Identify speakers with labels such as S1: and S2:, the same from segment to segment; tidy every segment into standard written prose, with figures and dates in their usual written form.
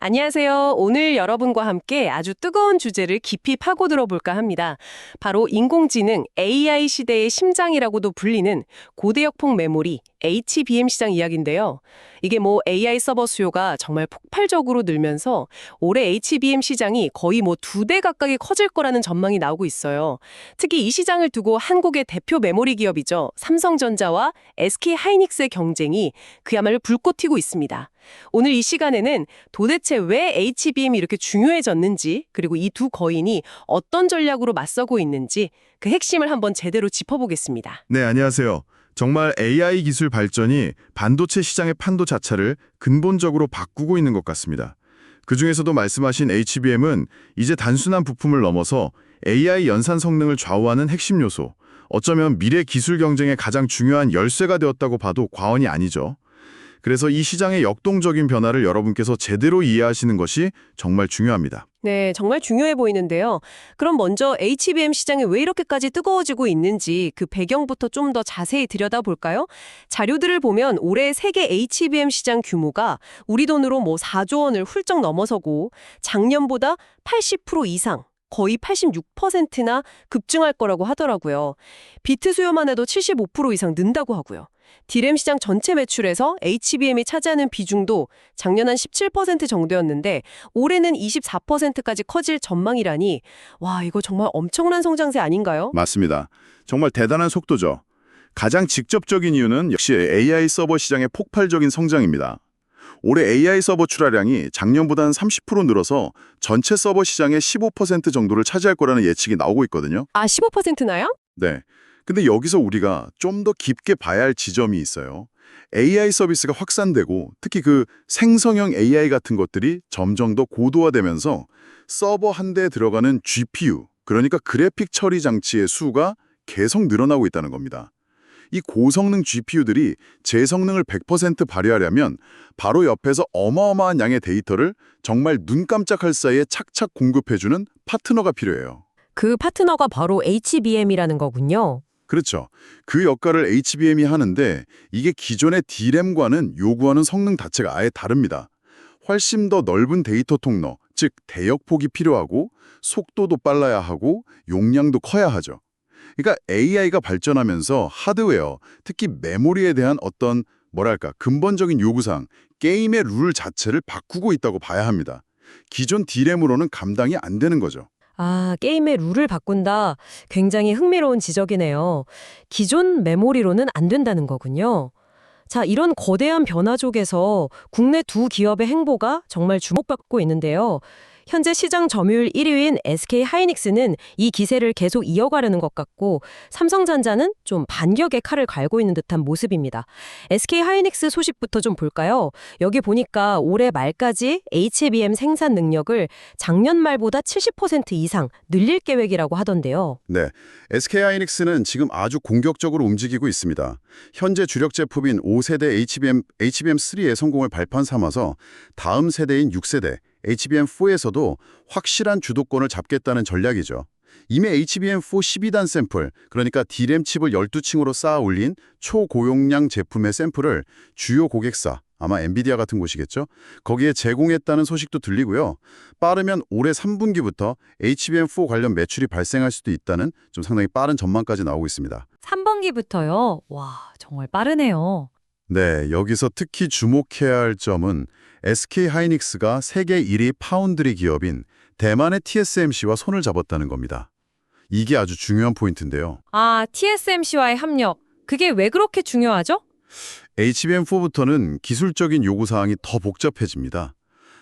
S1: 안녕하세요. 오늘 여러분과 함께 아주 뜨거운 주제를 깊이 파고들어 볼까 합니다. 바로 인공지능 AI 시대의 심장이라고도 불리는 고대역폭 메모리 HBM 시장 이야기인데요. 이게 AI 서버 수요가 정말 폭발적으로 늘면서 올해 HBM 시장이 거의 2배 가까이 커질 거라는 전망이 나오고 있어요. 특히 이 시장을 두고 한국의 대표 메모리 기업이죠. 삼성전자와 SK 하이닉스의 경쟁이 그야말로 불꽃 튀고 있습니다. 오늘 이 시간에는 도대체 왜 HBM이 이렇게 중요해졌는지, 그리고 이 두 거인이 어떤 전략으로 맞서고 있는지 그 핵심을 한번 제대로 짚어보겠습니다.
S2: 네, 안녕하세요. 정말 AI 기술 발전이 반도체 시장의 판도 자체를 근본적으로 바꾸고 있는 것 같습니다. 그중에서도 말씀하신 HBM은 이제 단순한 부품을 넘어서 AI 연산 성능을 좌우하는 핵심 요소, 어쩌면 미래 기술 경쟁의 가장 중요한 열쇠가 되었다고 봐도 과언이 아니죠. 그래서 이 시장의 역동적인 변화를 여러분께서 제대로 이해하시는 것이 정말 중요합니다.
S1: 네, 정말 중요해 보이는데요. 그럼 먼저 HBM 시장이 왜 이렇게까지 뜨거워지고 있는지 그 배경부터 좀 더 자세히 들여다볼까요? 자료들을 보면 올해 세계 HBM 시장 규모가 우리 돈으로 4조 원을 훌쩍 넘어서고 작년보다 80% 이상, 거의 86%나 급증할 거라고 하더라고요. 비트 수요만 해도 75% 이상 는다고 하고요. D램 시장 전체 매출에서 HBM이 차지하는 비중도 작년 한 17% 정도였는데 올해는 24%까지 커질 전망이라니 와, 이거 정말 엄청난 성장세 아닌가요?
S2: 맞습니다. 정말 대단한 속도죠. 가장 직접적인 이유는 역시 AI 서버 시장의 폭발적인 성장입니다. 올해 AI 서버 출하량이 작년보다는 30% 늘어서 전체 서버 시장의 15% 정도를 차지할 거라는 예측이 나오고 있거든요.
S1: 아, 15%나요?
S2: 네. 근데 여기서 우리가 좀 더 깊게 봐야 할 지점이 있어요. AI 서비스가 확산되고 특히 그 생성형 AI 같은 것들이 점점 더 고도화되면서 서버 한 대에 들어가는 GPU, 그러니까 그래픽 처리 장치의 수가 계속 늘어나고 있다는 겁니다. 이 고성능 GPU들이 제 성능을 100% 발휘하려면 바로 옆에서 어마어마한 양의 데이터를 정말 눈 깜짝할 사이에 착착 공급해주는 파트너가 필요해요.
S1: 그 파트너가 바로 HBM이라는 거군요.
S2: 그렇죠. 그 역할을 HBM이 하는데 이게 기존의 D램과는 요구하는 성능 자체가 아예 다릅니다. 훨씬 더 넓은 데이터 통로, 즉 대역폭이 필요하고 속도도 빨라야 하고 용량도 커야 하죠. 그러니까 AI가 발전하면서 하드웨어, 특히 메모리에 대한 어떤 근본적인 요구사항, 게임의 룰 자체를 바꾸고 있다고 봐야 합니다. 기존 D램으로는 감당이 안 되는 거죠.
S1: 아, 게임의 룰을 바꾼다. 굉장히 흥미로운 지적이네요. 기존 메모리로는 안 된다는 거군요. 자, 이런 거대한 변화 속에서 국내 두 기업의 행보가 정말 주목받고 있는데요. 현재 시장 점유율 1위인 SK하이닉스는 이 기세를 계속 이어가려는 것 같고 삼성전자는 좀 반격의 칼을 갈고 있는 듯한 모습입니다. SK하이닉스 소식부터 좀 볼까요? 여기 보니까 올해 말까지 HBM 생산 능력을 작년 말보다 70% 이상 늘릴 계획이라고 하던데요.
S2: 네, SK하이닉스는 지금 아주 공격적으로 움직이고 있습니다. 현재 주력 제품인 5세대 HBM3의 성공을 발판 삼아서 다음 세대인 6세대 HBM4에서도 확실한 주도권을 잡겠다는 전략이죠. 이미 HBM4 12단 샘플, 그러니까 D램 칩을 12층으로 쌓아 올린 초고용량 제품의 샘플을 주요 고객사, 아마 엔비디아 같은 곳이겠죠? 거기에 제공했다는 소식도 들리고요. 빠르면 올해 3분기부터 HBM4 관련 매출이 발생할 수도 있다는 좀 상당히 빠른 전망까지 나오고 있습니다.
S1: 3분기부터요? 와, 정말 빠르네요.
S2: 네, 여기서 특히 주목해야 할 점은 SK하이닉스가 세계 1위 파운드리 기업인 대만의 TSMC와 손을 잡았다는 겁니다. 이게 아주 중요한 포인트인데요.
S1: 아, TSMC와의 협력. 그게 왜 그렇게 중요하죠?
S2: HBM4부터는 기술적인 요구사항이 더 복잡해집니다.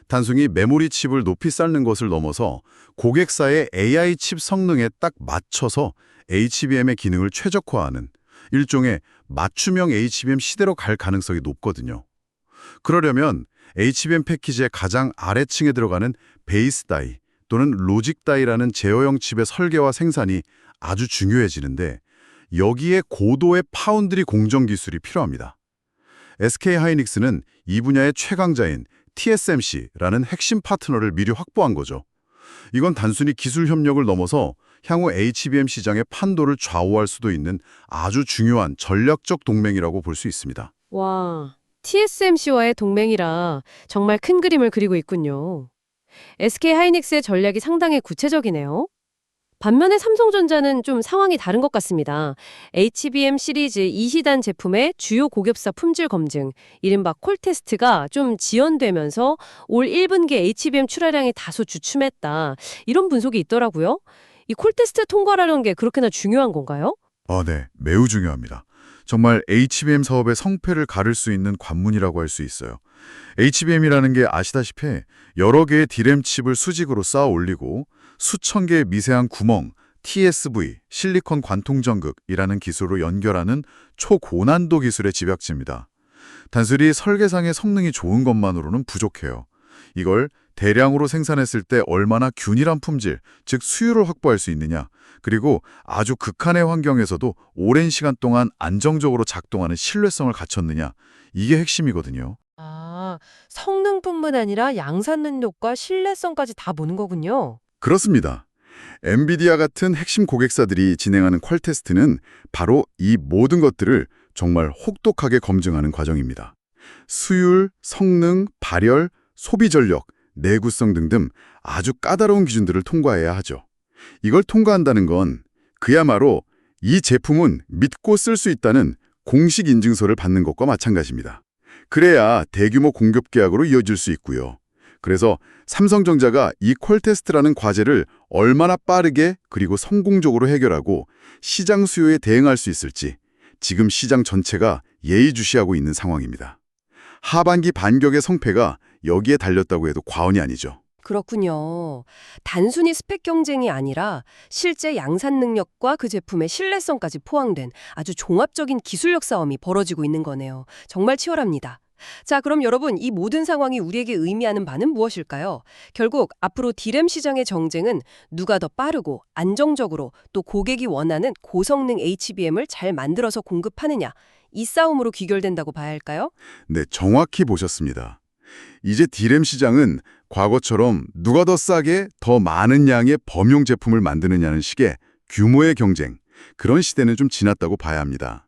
S2: 단순히 메모리 칩을 높이 쌓는 것을 넘어서 고객사의 AI 칩 성능에 딱 맞춰서 HBM의 기능을 최적화하는 일종의 맞춤형 HBM 시대로 갈 가능성이 높거든요. 그러려면 HBM 패키지의 가장 아래층에 들어가는 베이스 다이 또는 로직 다이라는 제어형 칩의 설계와 생산이 아주 중요해지는데 여기에 고도의 파운드리 공정 기술이 필요합니다. SK하이닉스는 이 분야의 최강자인 TSMC라는 핵심 파트너를 미리 확보한 거죠. 이건 단순히 기술 협력을 넘어서 향후 HBM 시장의 판도를 좌우할 수도 있는 아주 중요한 전략적 동맹이라고 볼 수 있습니다.
S1: 와,
S3: TSMC와의 동맹이라 정말 큰 그림을 그리고 있군요. SK하이닉스의 전략이 상당히 구체적이네요. 반면에 삼성전자는 좀 상황이 다른 것 같습니다. HBM 시리즈 2시단 제품의 주요 고객사 품질 검증, 이른바 콜 테스트가 좀 지연되면서 올 1분기 HBM 출하량이 다소 주춤했다. 이런 분석이 있더라고요. 이 콜 테스트 통과라는 게 그렇게나 중요한 건가요?
S2: 네, 매우 중요합니다. 정말 HBM 사업의 성패를 가를 수 있는 관문이라고 할 수 있어요. HBM이라는 게 아시다시피 여러 개의 D램 칩을 수직으로 쌓아 올리고 수천 개의 미세한 구멍, TSV, 실리콘 관통 전극이라는 기술로 연결하는 초고난도 기술의 집약체입니다. 단순히 설계상의 성능이 좋은 것만으로는 부족해요. 이걸 대량으로 생산했을 때 얼마나 균일한 품질, 즉 수율을 확보할 수 있느냐, 그리고 아주 극한의 환경에서도 오랜 시간 동안 안정적으로 작동하는 신뢰성을 갖췄느냐, 이게 핵심이거든요.
S3: 아, 성능뿐만 아니라 양산 능력과 신뢰성까지 다 보는 거군요.
S2: 그렇습니다. 엔비디아 같은 핵심 고객사들이 진행하는 퀄 테스트는 바로 이 모든 것들을 정말 혹독하게 검증하는 과정입니다. 수율, 성능, 발열, 소비 전력, 내구성 등등 아주 까다로운 기준들을 통과해야 하죠. 이걸 통과한다는 건 그야말로 이 제품은 믿고 쓸 수 있다는 공식 인증서를 받는 것과 마찬가지입니다. 그래야 대규모 공급 계약으로 이어질 수 있고요. 그래서 삼성전자가 이 콜 테스트라는 과제를 얼마나 빠르게 그리고 성공적으로 해결하고 시장 수요에 대응할 수 있을지 지금 시장 전체가 예의주시하고 있는 상황입니다. 하반기 반격의 성패가 여기에 달렸다고 해도 과언이 아니죠.
S1: 그렇군요. 단순히 스펙 경쟁이 아니라 실제 양산 능력과 그 제품의 신뢰성까지 포함된 아주 종합적인 기술력 싸움이 벌어지고 있는 거네요. 정말 치열합니다. 자, 그럼 여러분, 이 모든 상황이 우리에게 의미하는 바는 무엇일까요? 결국 앞으로 D램 시장의 정쟁은 누가 더 빠르고 안정적으로 또 고객이 원하는 고성능 HBM을 잘 만들어서 공급하느냐, 이 싸움으로 귀결된다고 봐야 할까요?
S2: 네, 정확히 보셨습니다. 이제 D램 시장은 과거처럼 누가 더 싸게 더 많은 양의 범용 제품을 만드느냐는 식의 규모의 경쟁, 그런 시대는 좀 지났다고 봐야 합니다.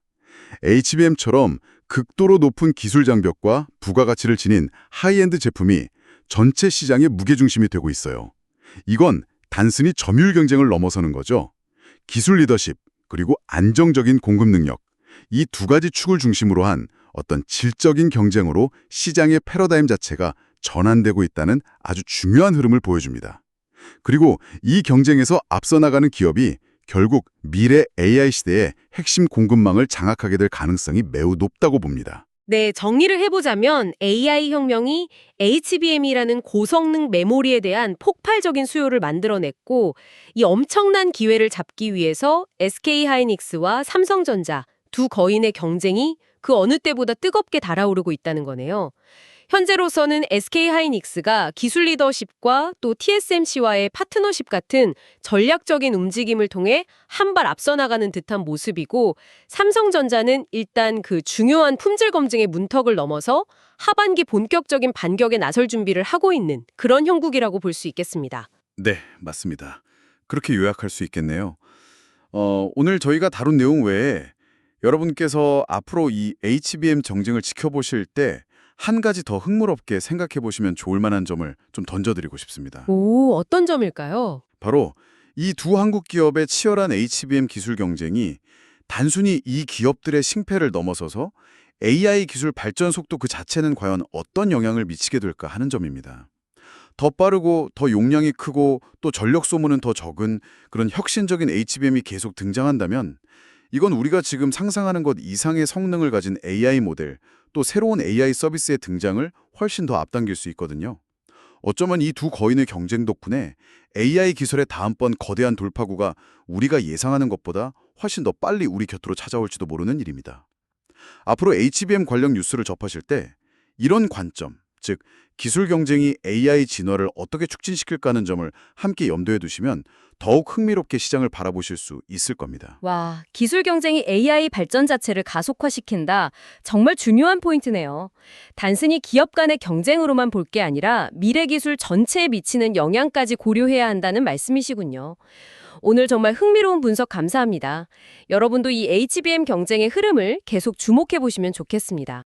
S2: HBM처럼 극도로 높은 기술 장벽과 부가가치를 지닌 하이엔드 제품이 전체 시장의 무게중심이 되고 있어요. 이건 단순히 점유율 경쟁을 넘어서는 거죠. 기술 리더십, 그리고 안정적인 공급 능력, 이 두 가지 축을 중심으로 한 어떤 질적인 경쟁으로 시장의 패러다임 자체가 전환되고 있다는 아주 중요한 흐름을 보여줍니다. 그리고 이 경쟁에서 앞서 나가는 기업이 결국 미래 AI 시대의 핵심 공급망을 장악하게 될 가능성이 매우 높다고 봅니다.
S3: 네, 정리를 해보자면 AI 혁명이 HBM이라는 고성능 메모리에 대한 폭발적인 수요를 만들어냈고 이 엄청난 기회를 잡기 위해서 SK하이닉스와 삼성전자 두 거인의 경쟁이 그 어느 때보다 뜨겁게 달아오르고 있다는 거네요. 현재로서는 SK하이닉스가 기술 리더십과 또 TSMC와의 파트너십 같은 전략적인 움직임을 통해 한 발 앞서 나가는 듯한 모습이고 삼성전자는 일단 그 중요한 품질 검증의 문턱을 넘어서 하반기 본격적인 반격에 나설 준비를 하고 있는 그런 형국이라고 볼 수 있겠습니다.
S2: 네, 맞습니다. 그렇게 요약할 수 있겠네요. 오늘 저희가 다룬 내용 외에 여러분께서 앞으로 이 HBM 정쟁을 지켜보실 때 한 가지 더 흥미롭게 생각해 보시면 좋을 만한 점을 좀 던져드리고 싶습니다.
S3: 오, 어떤 점일까요?
S2: 바로 이 두 한국 기업의 치열한 HBM 기술 경쟁이 단순히 이 기업들의 승패를 넘어서서 AI 기술 발전 속도 그 자체는 과연 어떤 영향을 미치게 될까 하는 점입니다. 더 빠르고 더 용량이 크고 또 전력 소모는 더 적은 그런 혁신적인 HBM이 계속 등장한다면 이건 우리가 지금 상상하는 것 이상의 성능을 가진 AI 모델, 또 새로운 AI 서비스의 등장을 훨씬 더 앞당길 수 있거든요. 어쩌면 이 두 거인의 경쟁 덕분에 AI 기술의 다음번 거대한 돌파구가 우리가 예상하는 것보다 훨씬 더 빨리 우리 곁으로 찾아올지도 모르는 일입니다. 앞으로 HBM 관련 뉴스를 접하실 때 이런 관점, 즉 기술 경쟁이 AI 진화를 어떻게 촉진시킬까 하는 점을 함께 염두에 두시면 더욱 흥미롭게 시장을 바라보실 수 있을 겁니다.
S4: 와, 기술 경쟁이 AI 발전 자체를 가속화시킨다. 정말 중요한 포인트네요. 단순히 기업 간의 경쟁으로만 볼 게 아니라 미래 기술 전체에 미치는 영향까지 고려해야 한다는 말씀이시군요. 오늘 정말 흥미로운 분석 감사합니다. 여러분도 이 HBM 경쟁의 흐름을 계속 주목해 보시면 좋겠습니다.